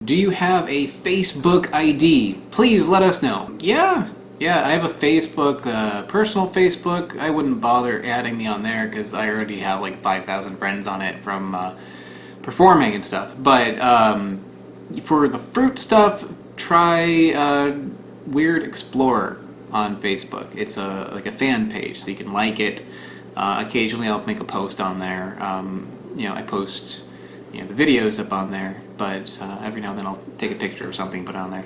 Do you have a Facebook ID? Please let us know. Yeah, I have a Facebook, personal Facebook. I wouldn't bother adding me on there because I already have like 5,000 friends on it from performing and stuff. But for the fruit stuff, try Weird Explorer on Facebook. It's like a fan page, so you can like it. Occasionally I'll make a post on there. I post the videos up on there, but every now and then I'll take a picture of something, put it on there.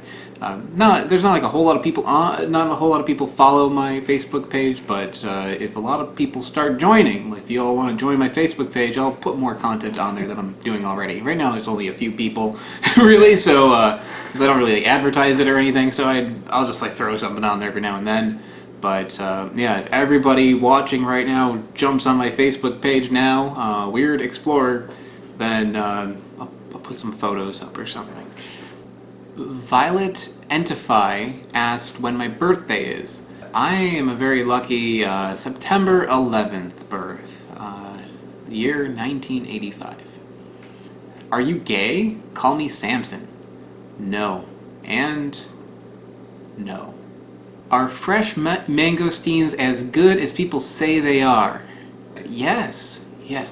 There's not like a whole lot of people not a whole lot of people follow my Facebook page, but if a lot of people start joining, like if you all want to join my Facebook page, I'll put more content on there than I'm doing already. Right now there's only a few people, really, so because I don't really like advertise it or anything, so I'll just like throw something on there every now and then. But if everybody watching right now jumps on my Facebook page now, Weird Explorer, then I'll put some photos up or something. Violet Entify asked when my birthday is. I am a very lucky September 11th birth, year 1985. Are you gay? Call me Samson. No. And no. Are fresh mangosteens as good as people say they are? Yes,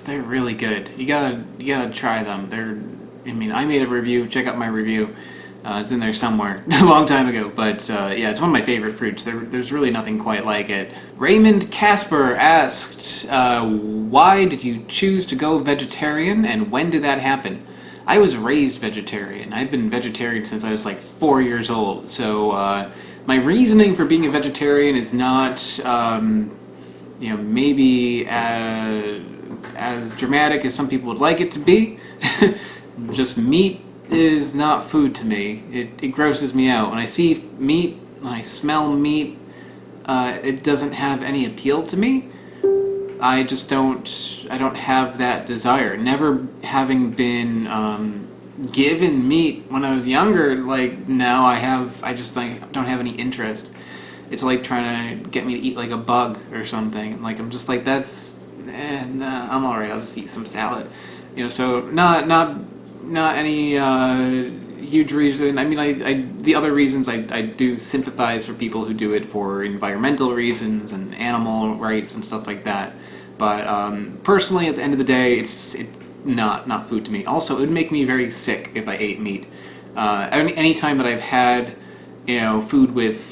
they're really good. You gotta try them. I made a review. Check out my review. It's in there somewhere a long time ago. But it's one of my favorite fruits. There's really nothing quite like it. Raymond Kasper asked, why did you choose to go vegetarian, and when did that happen? I was raised vegetarian. I've been vegetarian since I was like 4 years old. So my reasoning for being a vegetarian is not, maybe as dramatic as some people would like it to be. Just meat is not food to me. It grosses me out. When I see meat, when I smell meat, it doesn't have any appeal to me. I don't have that desire. Never having been given meat when I was younger, like now I just like don't have any interest. It's like trying to get me to eat like a bug or something. Like I'm just like nah, I'm alright, I'll just eat some salad. So not any huge reason. I mean, the other reasons I do sympathize for people who do it for environmental reasons and animal rights and stuff like that. But personally, at the end of the day, it's not food to me. Also, it would make me very sick if I ate meat. Any time that I've had, food with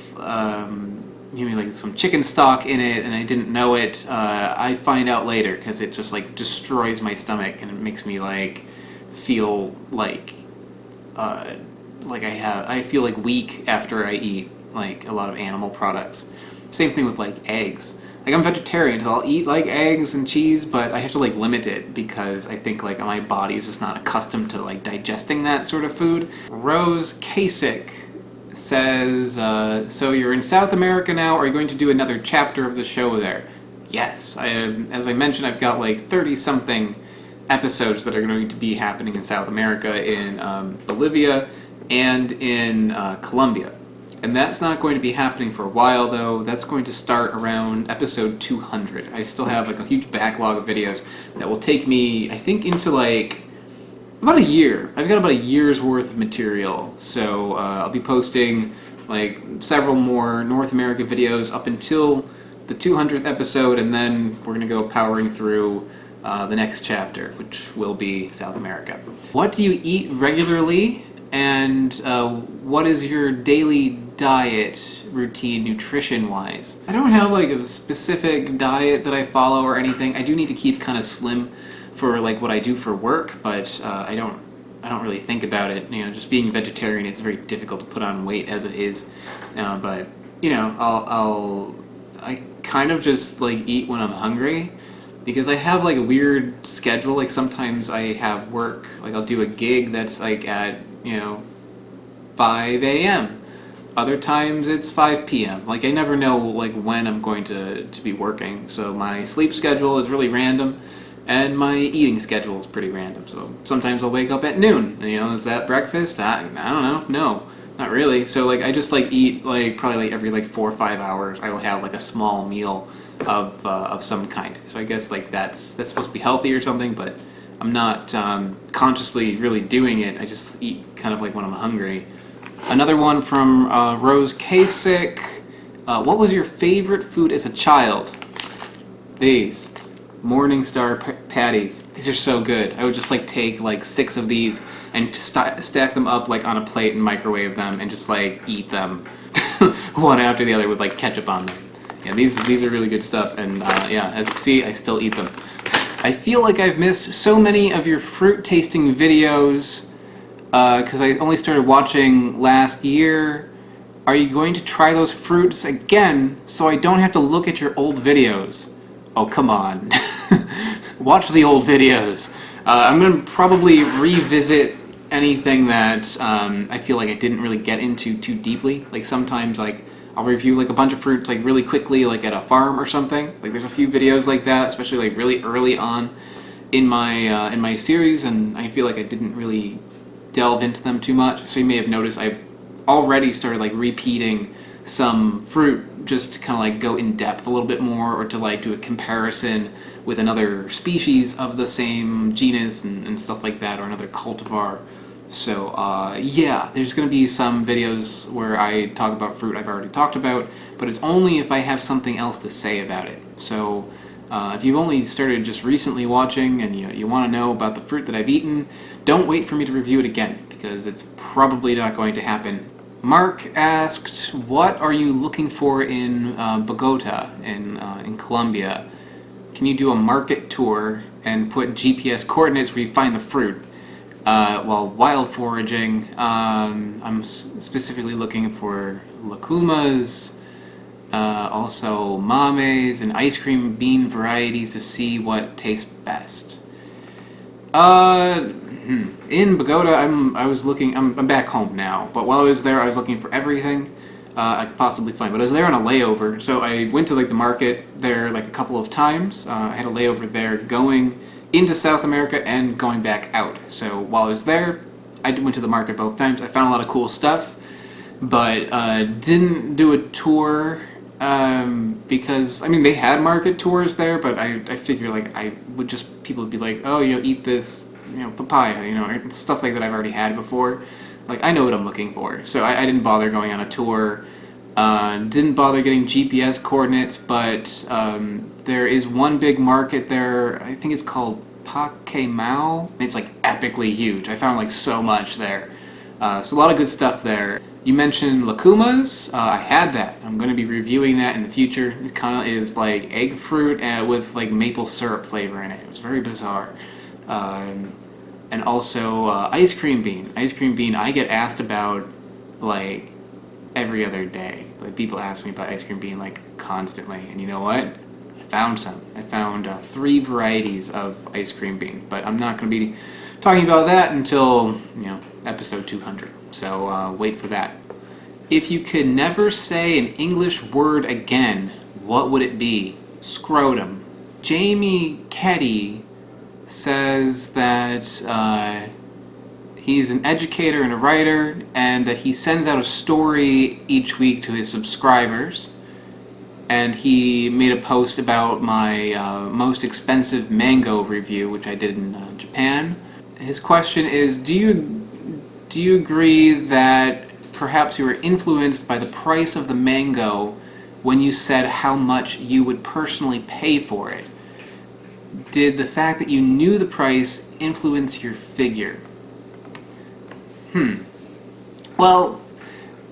like some chicken stock in it and I didn't know it, I find out later because it just like destroys my stomach and it makes me like feel like I feel like weak after I eat like a lot of animal products. Same thing with like eggs. Like I'm vegetarian, so I'll eat like eggs and cheese, but I have to like limit it because I think like my body is just not accustomed to like digesting that sort of food. Rose Kasich says, so you're in South America now, are you going to do another chapter of the show there? Yes, as I mentioned, I've got like 30-something episodes that are going to be happening in South America, in Bolivia, and in Colombia. And that's not going to be happening for a while, though. That's going to start around episode 200. I still have like a huge backlog of videos that will take me, I think, into like about a year. I've got about a year's worth of material, so I'll be posting like several more North America videos up until the 200th episode, and then we're going to go powering through the next chapter, which will be South America. What do you eat regularly, and what is your daily diet routine nutrition-wise? I don't have like a specific diet that I follow or anything. I do need to keep kind of slim for like what I do for work, but I don't really think about it. Just being vegetarian, it's very difficult to put on weight as it is. But I kind of just like eat when I'm hungry, because I have like a weird schedule. Like sometimes I have work, like I'll do a gig that's like at 5 a.m. Other times it's 5 p.m. Like I never know like when I'm going to be working. So my sleep schedule is really random, and my eating schedule is pretty random. So sometimes I'll wake up at noon. Is that breakfast? I don't know. No, not really. So like I just like eat like probably like every like 4 or 5 hours. I will have like a small meal of some kind. So I guess like that's supposed to be healthy or something, but I'm not consciously really doing it. I just eat kind of like when I'm hungry. Another one from Rose Kasich. What was your favorite food as a child? These Morningstar patties. These are so good. I would just like take like 6 of these and stack them up like on a plate and microwave them and just like eat them one after the other with like ketchup on them. Yeah, these are really good stuff, and yeah, as you see, I still eat them. I feel like I've missed so many of your fruit tasting videos because I only started watching last year. Are you going to try those fruits again so I don't have to look at your old videos? Oh, come on. Watch the old videos. I'm going to probably revisit anything that I feel like I didn't really get into too deeply. Like sometimes like I'll review like a bunch of fruits like really quickly, like at a farm or something. Like there's a few videos like that, especially like really early on in my series, and I feel like I didn't really delve into them too much. So you may have noticed I've already started like repeating some fruit just to kind of like go in depth a little bit more, or to like do a comparison with another species of the same genus and stuff like that, or another cultivar. So yeah, there's going to be some videos where I talk about fruit I've already talked about, but it's only if I have something else to say about it. So if you've only started just recently watching and you want to know about the fruit that I've eaten, don't wait for me to review it again, because it's probably not going to happen. Mark asked, what are you looking for in Bogota, in Colombia? Can you do a market tour and put GPS coordinates where you find the fruit? While wild foraging, I'm specifically looking for lacumas, also mames and ice cream bean varieties to see what tastes best. In Bogota, I'm back home now, but while I was there, I was looking for everything I could possibly find. But I was there on a layover, so I went to like the market there like a couple of times. I had a layover there going into South America and going back out. So while I was there, I went to the market both times. I found a lot of cool stuff, but didn't do a tour because, I mean, they had market tours there, but I figured like people would be like, oh, eat this, papaya, and stuff like that I've already had before. Like, I know what I'm looking for. So I didn't bother going on a tour. Didn't bother getting GPS coordinates, but there is one big market there. I think it's called Paquemao. It's like epically huge. I found like so much there. So a lot of good stuff there. You mentioned lacumas. I had that. I'm going to be reviewing that in the future. It kind of is like egg fruit with like maple syrup flavor in it. It was very bizarre. And also ice cream bean. Ice cream bean I get asked about like every other day. Like people ask me about ice cream bean like constantly, and you know what? I found some. I found 3 varieties of ice cream bean, but I'm not going to be talking about that until episode 200. So wait for that. If you could never say an English word again, what would it be? Scrotum. Jamie Ketty says that he's an educator and a writer, and that he sends out a story each week to his subscribers. And he made a post about my most expensive mango review, which I did in Japan. His question is, do you agree that perhaps you were influenced by the price of the mango when you said how much you would personally pay for it? Did the fact that you knew the price influence your figure? Well,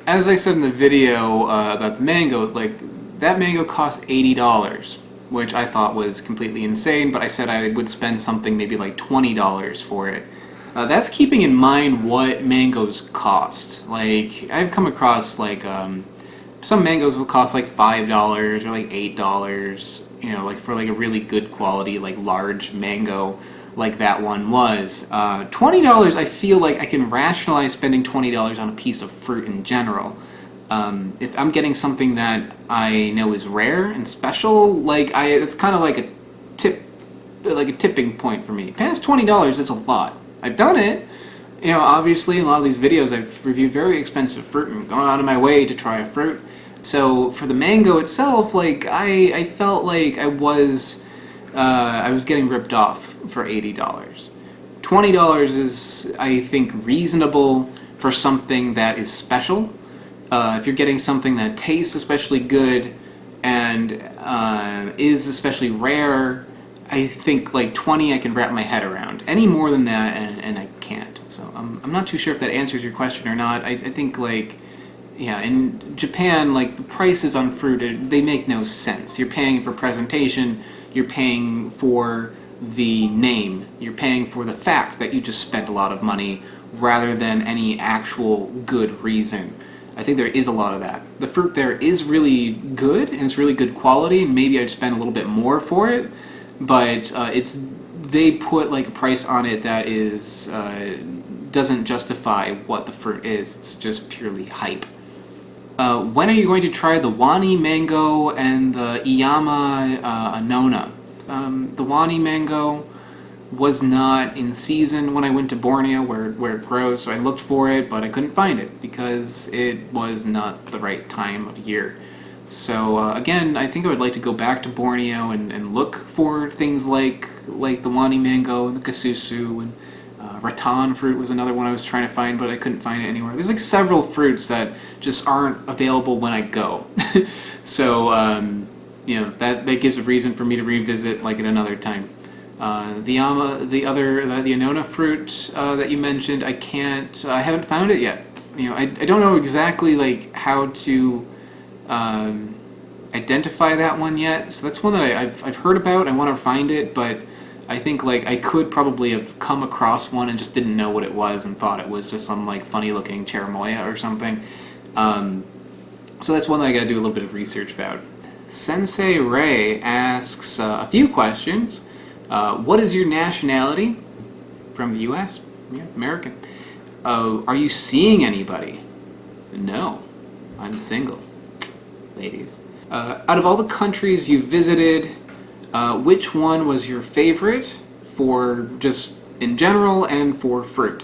as I said in the video about the mango, like, that mango cost $80, which I thought was completely insane, but I said I would spend something maybe like $20 for it. That's keeping in mind what mangoes cost. Like, I've come across like some mangoes will cost like $5 or like $8, like for like a really good quality, like large mango like that one was. $20, I feel like I can rationalize spending $20 on a piece of fruit in general. If I'm getting something that I know is rare and special, like it's kind of like a tipping point for me. Past $20 is a lot. I've done it. Obviously in a lot of these videos I've reviewed very expensive fruit and gone out of my way to try a fruit. So for the mango itself, like I felt like I was getting ripped off for $80. $20 is, I think, reasonable for something that is special. If you're getting something that tastes especially good and is especially rare, I think like 20 I can wrap my head around. Any more than that, and I can't. So I'm not too sure if that answers your question or not. I think like, yeah, in Japan, like the prices on fruit, they make no sense. You're paying for presentation, you're paying for the name, you're paying for the fact that you just spent a lot of money rather than any actual good reason. I think there is a lot of that. The fruit there is really good, and it's really good quality, and maybe I'd spend a little bit more for it, but they put like a price on it that is doesn't justify what the fruit is. It's just purely hype. When are you going to try the Wani mango and the Iyama Anona? The Wani mango was not in season when I went to Borneo, where it grows, so I looked for it, but I couldn't find it because it was not the right time of year. So again, I think I would like to go back to Borneo and look for things like the Wani mango and the Kasusu, and rattan fruit was another one I was trying to find, but I couldn't find it anywhere. There's like several fruits that just aren't available when I go. So you know, that gives a reason for me to revisit like at another time. The Anona fruit that you mentioned, I haven't found it yet. You know, I don't know exactly like how to identify that one yet. So that's one that I've heard about. I want to find it, but I think like I could probably have come across one and just didn't know what it was and thought it was just some like funny looking cherimoya or something. So that's one that I got to do a little bit of research about. Sensei Ray asks a few questions. What is your nationality? From the U.S. Yeah, American. Are you seeing anybody? No, I'm single. Ladies. Out of all the countries you visited, which one was your favorite for just in general and for fruit?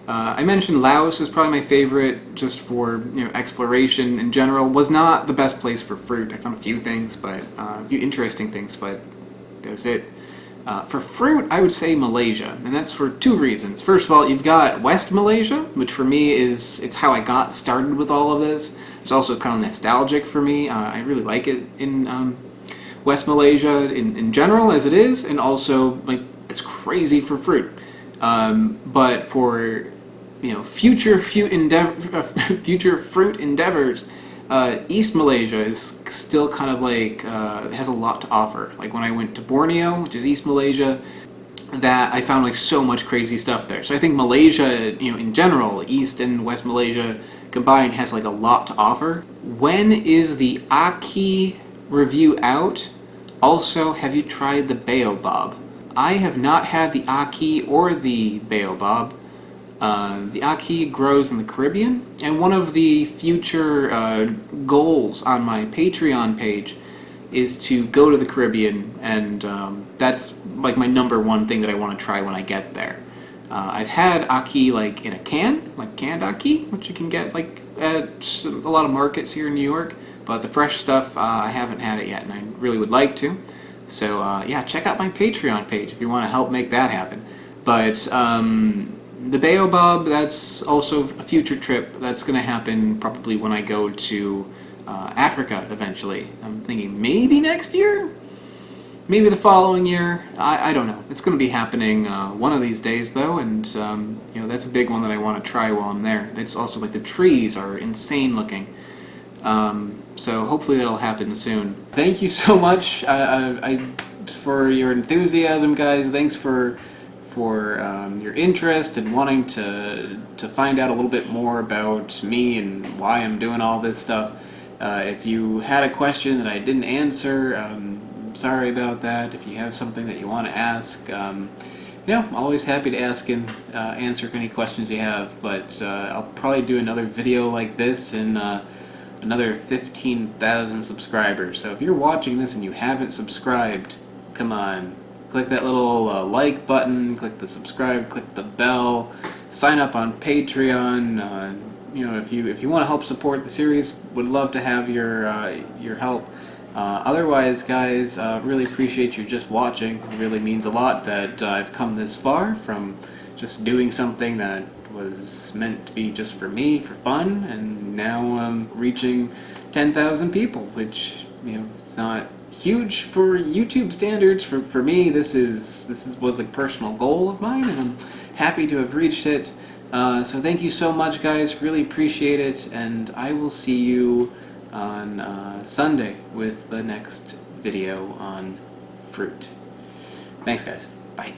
I mentioned Laos is probably my favorite just for, you know, exploration in general. Was not the best place for fruit. I found a few things, but a few interesting things, but that was it. For fruit, I would say Malaysia, and that's for two reasons. First of all, you've got West Malaysia, which for me it's how I got started with all of this. It's also kind of nostalgic for me. I really like it in West Malaysia in general as it is, and also like it's crazy for fruit. But for, you know, future fruit endeavors, East Malaysia is still kind of like has a lot to offer. Like when I went to Borneo, which is East Malaysia, that I found like so much crazy stuff there. So I think Malaysia, you know, in general, East and West Malaysia combined has like a lot to offer. When is the Aki review out? Also, have you tried the baobab? I have not had the Aki or the baobab. The Aki grows in the Caribbean, and one of the future goals on my Patreon page is to go to the Caribbean, and that's like my #1 thing that I want to try when I get there. I've had Aki like in a can, like canned Aki, which you can get like at a lot of markets here in New York, but the fresh stuff, I haven't had it yet, and I really would like to. So yeah, check out my Patreon page if you want to help make that happen. But the baobab, that's also a future trip. That's going to happen probably when I go to Africa eventually. I'm thinking maybe next year? Maybe the following year? I don't know. It's going to be happening one of these days though, and you know, that's a big one that I want to try while I'm there. It's also like the trees are insane looking. So hopefully that'll happen soon. Thank you so much for your enthusiasm, guys. Thanks for your interest and wanting to find out a little bit more about me and why I'm doing all this stuff. If you had a question that I didn't answer, sorry about that. If you have something that you want to ask, you know, I'm always happy to ask and answer any questions you have. But I'll probably do another video like this in another 15,000 subscribers. So if you're watching this and you haven't subscribed, come on. Click that little like button, click the subscribe, click the bell, sign up on Patreon. You know, if you want to help support the series, would love to have your help. Otherwise, guys, really appreciate you just watching. It really means a lot that I've come this far from just doing something that was meant to be just for me, for fun, and now I'm reaching 10,000 people, which, you know, it's not huge for YouTube standards. For me, this was a personal goal of mine, and I'm happy to have reached it. So thank you so much, guys. Really appreciate it, and I will see you on Sunday with the next video on fruit. Thanks, guys. Bye.